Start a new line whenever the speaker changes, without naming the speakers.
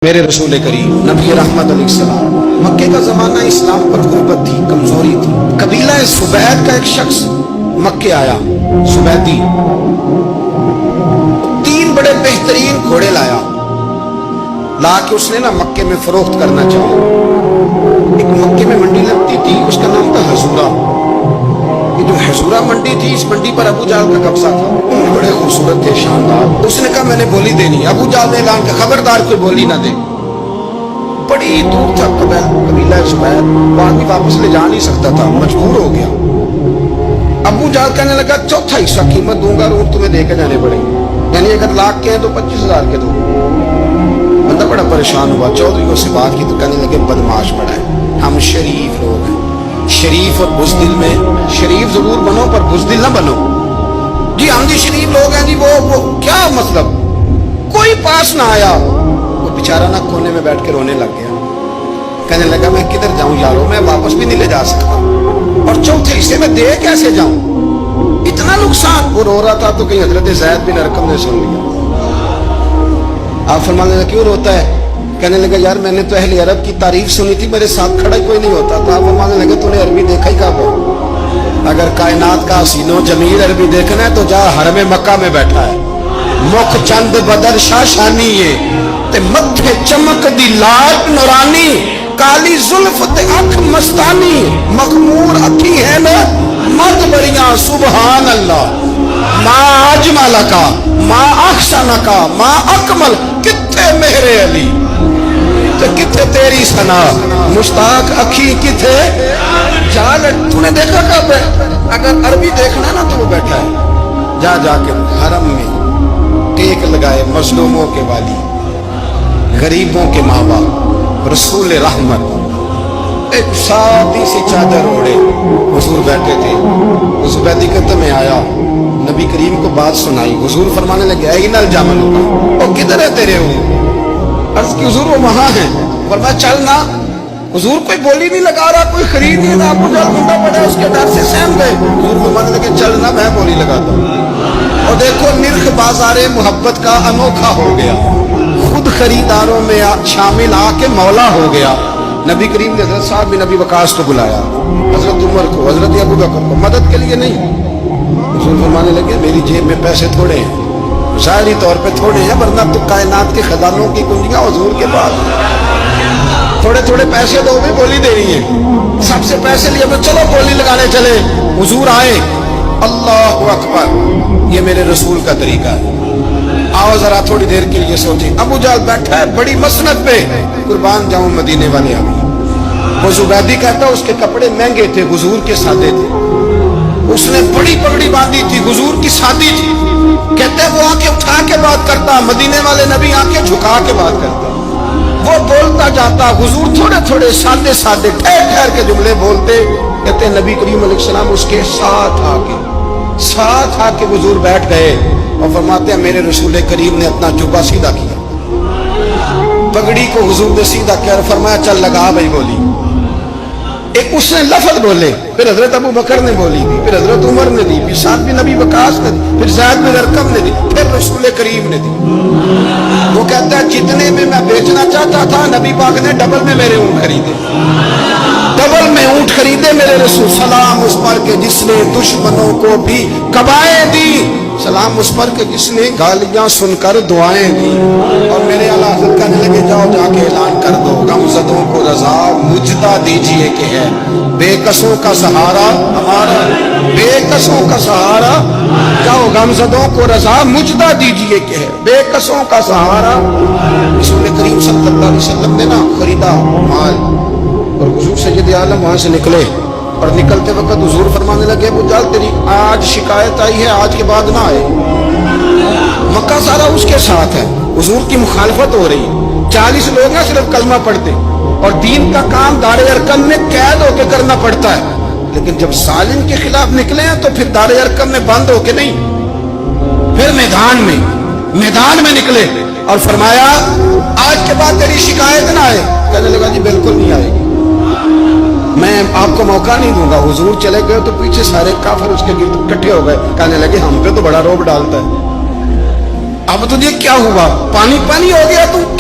میرے رسول کریم نبی رحمت علیہ السلام مکے کا زمانہ اسلام پر غربت تھی، کمزوری تھی۔ قبیلہ سبید کا ایک شخص مکے آیا، سبیدی، 3 بڑے بہترین گھوڑے لا کے اس نے مکے میں فروخت کرنا چاہا۔ ایک مکے میں منڈی لگتی تھی، اس کا نام تھا حضورہ۔ یہ جو حضورہ منڈی تھی، اس منڈی پر ابو جہل کا قبضہ تھا۔ بڑے خوبصورت تھے، شاندار۔ اس نے کہا میں نے بولی دینی۔ ابو جہل نے اعلان کیا خبردار کوئی بولی نہ دے۔ بڑی دور تھا قبیلہ سبید، وہ آدمی واپس لے جا نہیں سکتا تھا، مجبور ہو گیا۔ ابو جہل کہنے لگا 1/4 حصہ قیمت دوں گا اور اونٹ تمہیں دے کے جانے پڑیں گے، یعنی اگر لاکھ کے ہیں تو 25,000 کے دو۔ بندہ بڑا پریشان ہوا، چودھریوں سے بات کی تو کہنے لگے بدماش بڑا ہے، ہم شریف لوگ ہیں، شریف اور بزدل میں شریف ضرور بنو پر بزدل نہ بنو۔ جی ہم جی شریف لوگ ہیں جی، وہ کیا مطلب؟ کوئی پاس نہ آیا، وہ بیچارہ نہ کونے میں بیٹھ کے رونے لگ گیا۔ کہنے لگا میں کدھر جاؤں یارو، میں واپس بھی نہیں لے جا سکتا، اور 1/4 حصے میں دے کیسے جاؤں، اتنا نقصان۔ وہ رو رہا تھا تو کہیں حضرت زید بن ارقم نے سن لیا۔ آپ فرمانے لگے کیوں روتا ہے؟ کہنے لگا یار میں نے تو اہل عرب کی تعریف سنی تھی، میرے ساتھ کھڑا کوئی نہیں ہوتا تھا۔ آپ فرمانے لگے تو نے عربی دیکھا ہی کہاں پر؟ اگر کائنات کا حسین و جمیل عربی دیکھنا ہے تو جا حرم مکہ میں بیٹھا ہے۔ مکھ چند بدر شاشانی ہے تے متھے چمک دی لاٹ نورانی، کالی زلف تے اکھ مستانی، مخمور اکھی ہے نا مد بریاں سبحان اللہ۔ ما اجمل کا ما احسن کا ما اکمل، کتھے مہر علی تے کتھے تیری ثنا، مشتاق اکھی کتھے جال۔ تو نے دیکھا کب ہے؟ اگر عربی دیکھنا نا تو وہ بیٹھا ہے، جا کے حرم میں ٹیک لگائے، مظلوموں کے والی، غریبوں کے ماں باپ، رسول رحمت، ایک سادی سی چادر اوڑے حضور بیٹھے تھے۔ اس بیدی قدم میں آیا، نبی کریم کو بات سنائی۔ حضور فرمانے لگے این الجمل، وہ کدھر ہے تیرے اونٹ؟ عرض کی حضور وہ وہاں ہیں۔ فرمایا چل نہ۔ حضور کوئی بولی نہیں لگا رہا، کوئی خرید نہیں رہا، ابو جہل منڈا پڑا اس کے ڈر سے سہم گئے۔ حضور فرمانے لگے چل نہ، میں بولی لگاتا ہوں۔ اور دیکھو نرخ بازار محبت کا انوکھا ہو گیا، خود خریداروں میں شامل آ کے مولا ہو گیا۔ نبی کریم نے حضرت صاحب بن ابی وقاص کو بلایا، حضرت عمر کو، حضرت ابو بکر کو، مدد کے لیے نہیں۔ حضور فرمانے لگے میری جیب میں پیسے تھوڑے ہیں، ظاہری طور پہ تھوڑے ہیں، ورنہ تو کائنات کے خزانوں کی کنجیاں حضور کے پاس۔ تھوڑے تھوڑے پیسے دو بھی بولی دے رہی ہیں، سب سے پیسے لیے چلو بولی لگانے چلے۔ حضور آئے، اللہ اکبر، یہ میرے رسول کا طریقہ ہے، آؤ ذرا تھوڑی دیر کے لیے سوچیں۔ ابو جہل بیٹھا ہے بڑی مسند پہ، قربان جاؤں مدینے والے ابھی۔ وہ زبیدی کہتا اس کے کپڑے مہنگے تھے، حضور کے سادے تھے، اس نے بڑی پگڑی باندھی تھی، حضور کی سادی تھی۔ کہتے وہ آنکھیں اٹھا کے بات کرتا، مدینے والے نبی آنکھیں جھکا کے بات کرتا۔ وہ بولتا جاتا، حضور تھوڑے تھوڑے سادے سادے ٹھہر ٹھہر کے جملے بولتے۔ کہتے نبی کریم علیہ السلام اس کے ساتھ آ کے حضور بیٹھ گئے اور فرماتے ہیں میرے رسول کریم نے اپنا جبہ سیدھا کیا، پگڑی کو حضور نے سیدھا کیا اور فرمایا چل لگا بھائی بولی۔ ایک اس نے لفظ بولے، پھر حضرت ابو بکر نے بولی دی، پھر حضرت عمر نے دی، پھر سعد بن ابی وقاص نے دی، پھر زید بن ارقم نے دی، پھر رسول کریم نے دی۔ وہ کہتا ہے جتنے میں بیچنا چاہتا تھا نبی پاک نے ڈبل میں میرے اونٹ خریدے، ڈبل میں اونٹ خریدے میرے رسول۔ سلام اس پر کہ جس نے دشمنوں کو بھی کبائیں دی، سلام اس پر کہ جس نے گالیاں سن کر دعائیں دی۔ اور میرے اعلیٰ حضرت کہنے لگے جاؤ جا کے اعلان کر دو غمزدوں کو رضا مجدہ دیجئے کہ ہے بے کسوں کا سہارا ہمارا، بے کسوں کا سہارا، جاؤ غمزدوں کو رضا مجدہ دیجئے کہ ہے بے کسوں کا سہارا۔ رسول کریم صلی اللہ علیہ وسلم نے نا خریدا مال، اور حضور سید عالم وہاں سے نکلے، اور نکلتے وقت حضور فرمانے لگے ابو جہل تیری آج شکایت آئی ہے، آج کے بعد نہ آئے۔ مکہ سارا اس کے ساتھ ہے، حضور کی مخالفت ہو رہی ہے، 40 لوگ ہیں صرف کلمہ پڑھتے، اور دین کا کام دار ارکم میں قید ہو کے کرنا پڑتا ہے۔ لیکن جب ظالم کے خلاف نکلے ہیں تو پھر دار ارکم میں بند ہو کے نہیں، پھر میدان میں نکلے اور فرمایا آج کے بعد تیری شکایت نہ آئے۔ کہنے لگا جی بالکل نہیں آئے گی، میں آپ کو موقع نہیں دوں گا۔ حضور چلے گئے تو پیچھے سارے کافر اس کے گرد اکٹھے ہو گئے، کہنے لگے ہم پہ تو بڑا روب ڈالتا ہے، اب تجھے کیا ہوا، پانی ہو گیا، تو